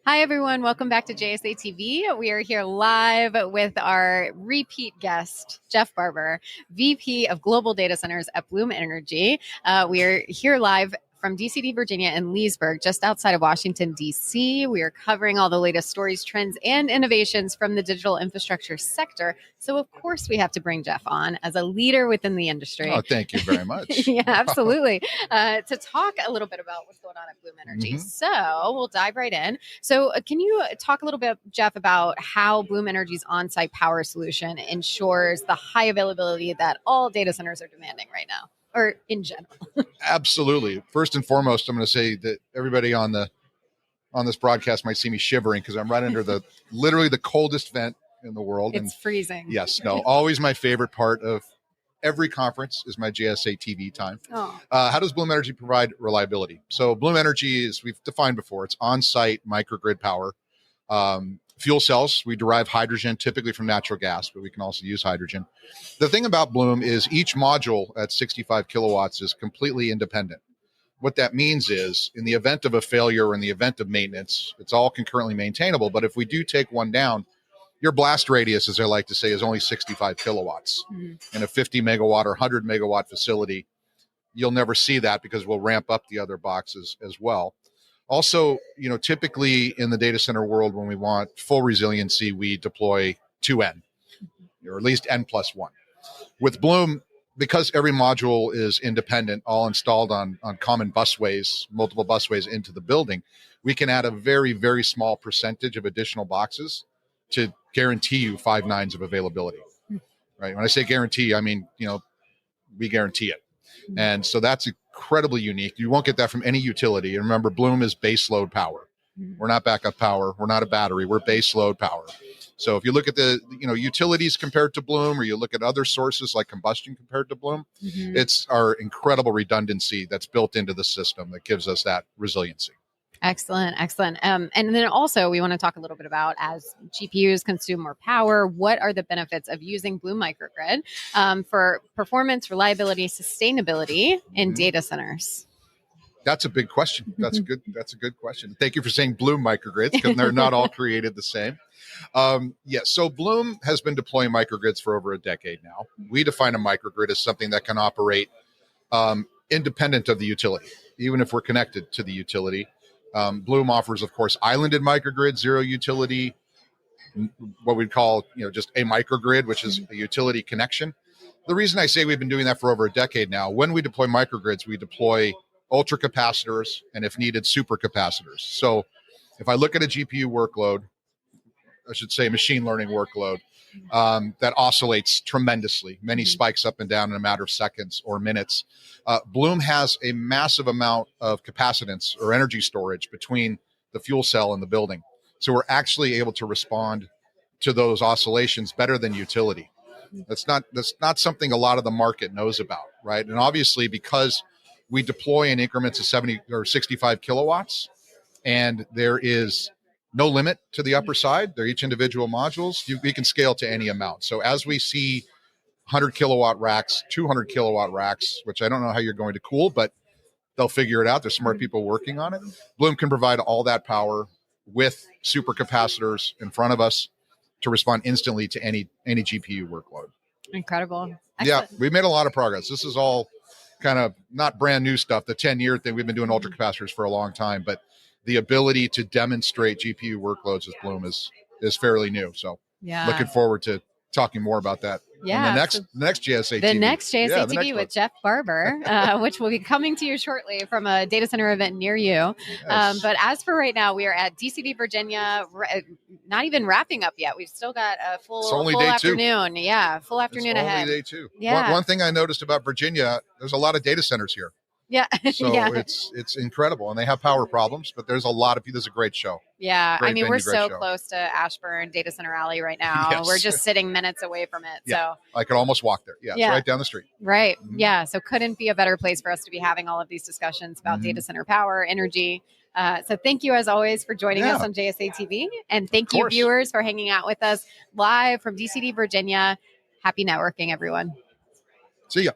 Hi, everyone. Welcome back to JSA TV. We are here live with our repeat guest, Jeff Barber, VP of Global Data Centers at Bloom Energy. We are here live from DCD Virginia in Leesburg, just outside of Washington, D.C. We are covering all the latest stories, trends, and innovations from the digital infrastructure sector. So, of course, we have to bring Jeff on as a leader within the industry. Oh, thank you very much. Yeah, absolutely. To talk a little bit about what's going on at Bloom Energy. Mm-hmm. So we'll dive right in. So can you talk a little bit, Jeff, about how Bloom Energy's on-site power solution ensures the high availability that all data centers are demanding right now? Or in general? Absolutely. First and foremost, I'm going to say that everybody on this broadcast might see me shivering because I'm right under literally the coldest vent in the world. It's freezing. Yes, no, always my favorite part of every conference is my JSA TV time. Oh. How does Bloom Energy provide reliability? So Bloom Energy is, we've defined before, it's on-site microgrid power. Fuel cells, we derive hydrogen typically from natural gas, but we can also use hydrogen. The thing about Bloom is each module at 65 kilowatts is completely independent. What that means is in the event of a failure or in the event of maintenance, it's all concurrently maintainable. But if we do take one down, your blast radius, as I like to say, is only 65 kilowatts. Mm-hmm. In a 50 megawatt or 100 megawatt facility, you'll never see that because we'll ramp up the other boxes as well. Also, typically in the data center world, when we want full resiliency, we deploy 2N, or at least N plus 1. With Bloom, because every module is independent, all installed on common busways, multiple busways into the building, we can add a very, very small percentage of additional boxes to guarantee you 5 nines of availability. Right? When I say guarantee, I mean, we guarantee it. And so that's incredibly unique. You won't get that from any utility. And remember, Bloom is base load power. We're not backup power. We're not a battery. We're base load power. So if you look at the utilities compared to Bloom, or you look at other sources like combustion compared to Bloom, it's our incredible redundancy that's built into the system that gives us that resiliency. Excellent. And then also we want to talk a little bit about, as GPUs consume more power, what are the benefits of using Bloom Microgrid for performance, reliability, sustainability in data centers? That's a big question. That's a good question. Thank you for saying Bloom Microgrids, because they're not all created the same. So Bloom has been deploying microgrids for over a decade now. We define a microgrid as something that can operate independent of the utility, even if we're connected to the utility. Bloom offers, of course, islanded microgrid, zero utility, what we'd call, just a microgrid, which is a utility connection. The reason I say we've been doing that for over a decade now, when we deploy microgrids, we deploy ultra capacitors and, if needed, super capacitors. So if I look at a GPU workload, I should say machine learning workload, that oscillates tremendously, many spikes up and down in a matter of seconds or minutes. Bloom has a massive amount of capacitance or energy storage between the fuel cell and the building. So we're actually able to respond to those oscillations better than utility. That's not something a lot of the market knows about, right? And obviously, because we deploy in increments of 70 or 65 kilowatts, and there is no limit to the upper side. They're each individual modules. We can scale to any amount. So as we see 100 kilowatt racks, 200 kilowatt racks, which I don't know how you're going to cool, but they'll figure it out. There's smart people working on it. Bloom can provide all that power with super capacitors in front of us to respond instantly to any GPU workload. Incredible. Excellent. Yeah, we've made a lot of progress. This is all kind of not brand new stuff. The 10-year thing, we've been doing ultra capacitors for a long time, but the ability to demonstrate GPU workloads with Bloom is fairly new. So looking forward to talking more about that. Yeah. In the next JSA TV. The next JSA TV with Jeff Barber, which will be coming to you shortly from a data center event near you. Yes. But as for right now, we are at DCD Virginia, not even wrapping up yet. We've still got a full afternoon. Two. Yeah, full afternoon ahead. Only day 2. Yeah. One thing I noticed about Virginia, there's a lot of data centers here. Yeah. So it's incredible. And they have power problems, but there's a lot of people. This is a great show. Yeah. Great venue, we're so close to Ashburn Data Center Alley right now. Yes. We're just sitting minutes away from it. Yeah. So I could almost walk there. Yeah. It's right down the street. Right. Mm-hmm. Yeah. So couldn't be a better place for us to be having all of these discussions about data center power, energy. So thank you, as always, for joining us on JSA TV. And thank you, viewers, for hanging out with us live from DCD Virginia. Happy networking, everyone. See ya.